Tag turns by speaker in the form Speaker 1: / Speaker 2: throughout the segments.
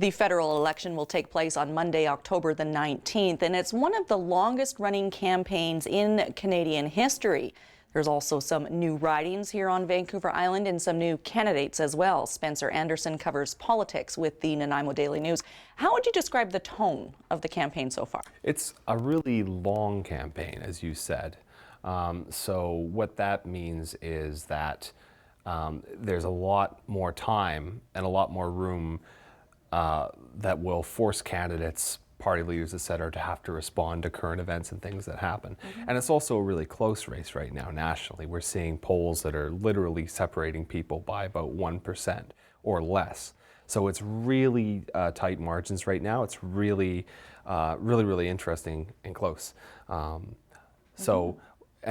Speaker 1: The federal election will take place on Monday, October the 19th, and it's one of the longest-running campaigns in Canadian history. There's also some new ridings here on Vancouver Island and some new candidates as well. Spencer Anderson covers politics with the Nanaimo Daily News. How would you describe the tone of the campaign so far?
Speaker 2: It's a really long campaign, as you said. So what that means is that there's a lot more time and a lot more room that will force candidates, party leaders, et cetera, to have to respond to current events and things that happen. And it's also a really close race right now nationally. We're seeing polls that are literally separating people by about 1% or less. So it's really tight margins right now. It's really, really interesting and close. And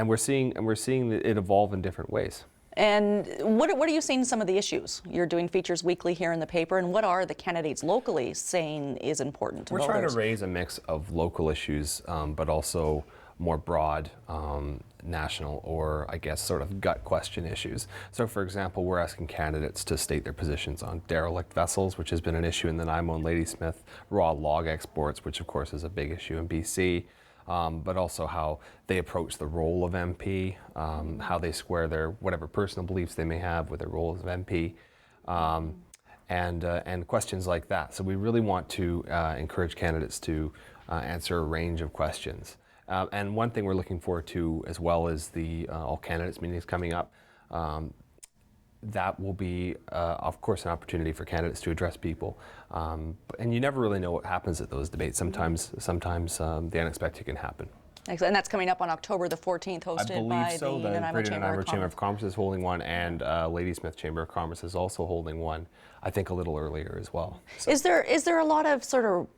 Speaker 2: we're seeing it evolve in different ways.
Speaker 1: And what are you seeing some of the issues? You're doing features weekly here in the paper, and what are the candidates locally saying is important to voters?
Speaker 2: We're trying to raise a mix of local issues, but also more broad national, or I guess sort of gut question issues. So for example, we're asking candidates to state their positions on derelict vessels, which has been an issue in Nanaimo and Ladysmith, raw log exports, which of course is a big issue in BC. But also how they approach the role of MP, how they square their whatever personal beliefs they may have with their role as MP, and questions like that. So we really want to encourage candidates to answer a range of questions. And one thing we're looking forward to as well is the all candidates meetings coming up. That will be, of course, an opportunity for candidates to address people. And you never really know what happens at those debates. Sometimes the unexpected can happen.
Speaker 1: Excellent. And that's coming up on October the 14th, hosted by the Nanaimo
Speaker 2: Chamber of Commerce is holding one, and Ladysmith Chamber of Commerce is also holding one, I think a little earlier as well. So.
Speaker 1: Is there a lot of sort of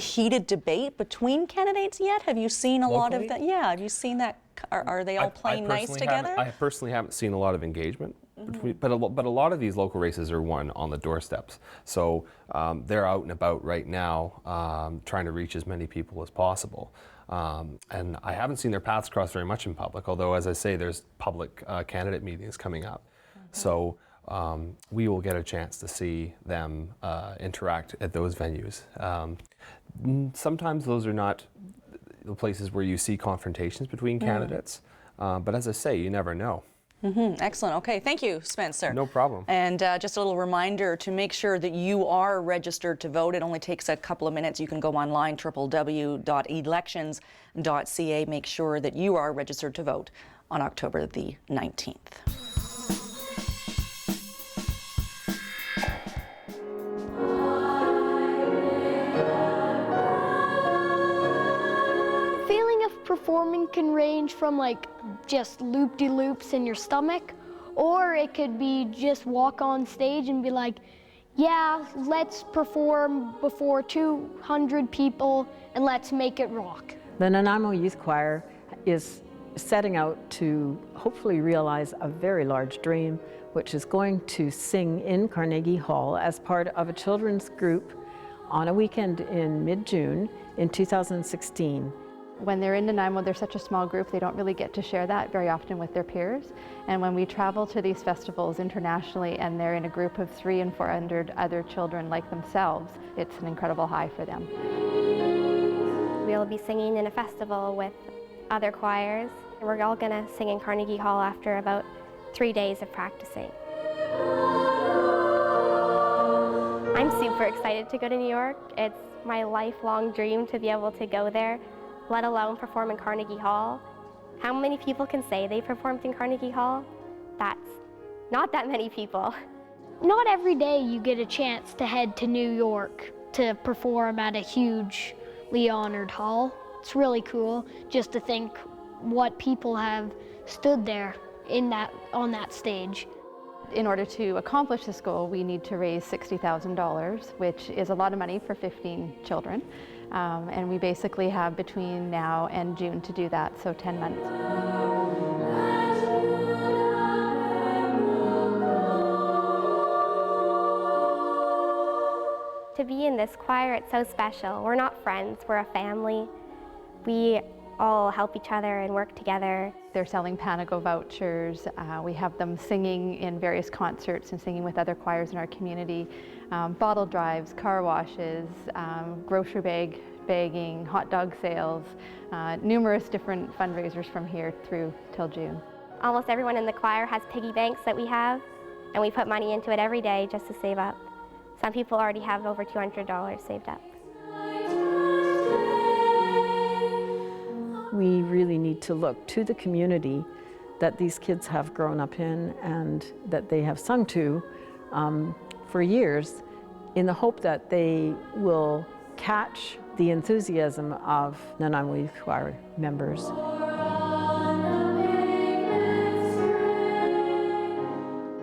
Speaker 1: heated debate between candidates yet? Have you seen a lot of that? Yeah, have you seen that? Are they all playing nice together?
Speaker 2: I personally haven't seen a lot of engagement. But a lot of these local races are won on the doorsteps. So they're out and about right now trying to reach as many people as possible. And I haven't seen their paths cross very much in public, although, as I say, there's public candidate meetings coming up. So we will get a chance to see them interact at those venues. Sometimes those are not the places where you see confrontations between candidates. But as I say, you never know.
Speaker 1: Excellent. Okay, thank you, Spencer.
Speaker 2: No problem.
Speaker 1: And just a little reminder to make sure that you are registered to vote. It only takes a couple of minutes. You can go online, www.elections.ca. Make sure that you are registered to vote on October the 19th.
Speaker 3: Performing can range from like just loop-de-loops in your stomach, or it could be just walk on stage and be like, yeah, let's perform before 200 people and let's make it rock.
Speaker 4: The Nanaimo Youth Choir is setting out to hopefully realize a very large dream, which is going to sing in Carnegie Hall as part of a children's group on a weekend in mid-June in 2016.
Speaker 5: When they're in Nanaimo, they're such a small group, they don't really get to share that very often with their peers. And when we travel to these festivals internationally and they're in a group of 300 and 400 other children like themselves, it's an incredible high for them.
Speaker 6: We'll be singing in a festival with other choirs. We're all going to sing in Carnegie Hall after about 3 days of practicing. I'm super excited to go to New York. It's my lifelong dream to be able to go there, let alone perform in Carnegie Hall. How many people can say they performed in Carnegie Hall? That's not that many people.
Speaker 3: Not every day you get a chance to head to New York to perform at a hugely honored hall. It's really cool just to think what people have stood there on that stage.
Speaker 5: In order to accomplish this goal, we need to raise $60,000, which is a lot of money for 15 children. And we basically have between now and June to do that, so 10 months.
Speaker 6: To be in this choir, it's so special. We're not friends, we're a family. We all help each other and work together.
Speaker 5: They're selling Panago vouchers. We have them singing in various concerts and singing with other choirs in our community. Bottle drives, car washes, grocery bagging, hot dog sales, numerous different fundraisers from here through till June.
Speaker 6: Almost everyone in the choir has piggy banks that we have, and we put money into it every day just to save up. Some people already have over $200 saved up.
Speaker 4: We really need to look to the community that these kids have grown up in and that they have sung to for years, in the hope that they will catch the enthusiasm of Nanaimo Youth Choir members.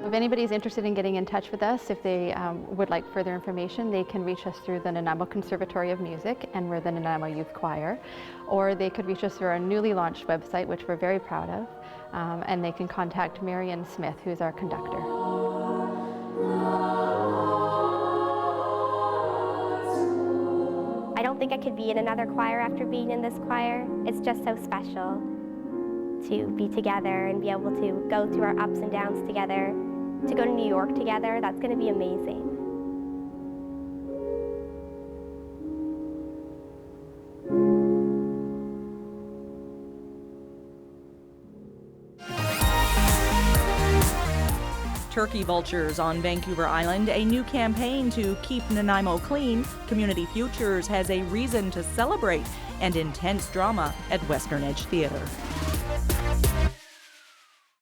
Speaker 5: If anybody's interested in getting in touch with us, if they would like further information, they can reach us through the Nanaimo Conservatory of Music, and we're the Nanaimo Youth Choir, or they could reach us through our newly launched website, which we're very proud of, and they can contact Marion Smith, who's our conductor.
Speaker 6: I don't think I could be in another choir after being in this choir. It's just so special to be together and be able to go through our ups and downs together, to go to New York together. That's going to be amazing.
Speaker 1: Turkey vultures on Vancouver Island, a new campaign to keep Nanaimo clean. Community Futures has a reason to celebrate, and intense drama at Western Edge Theatre.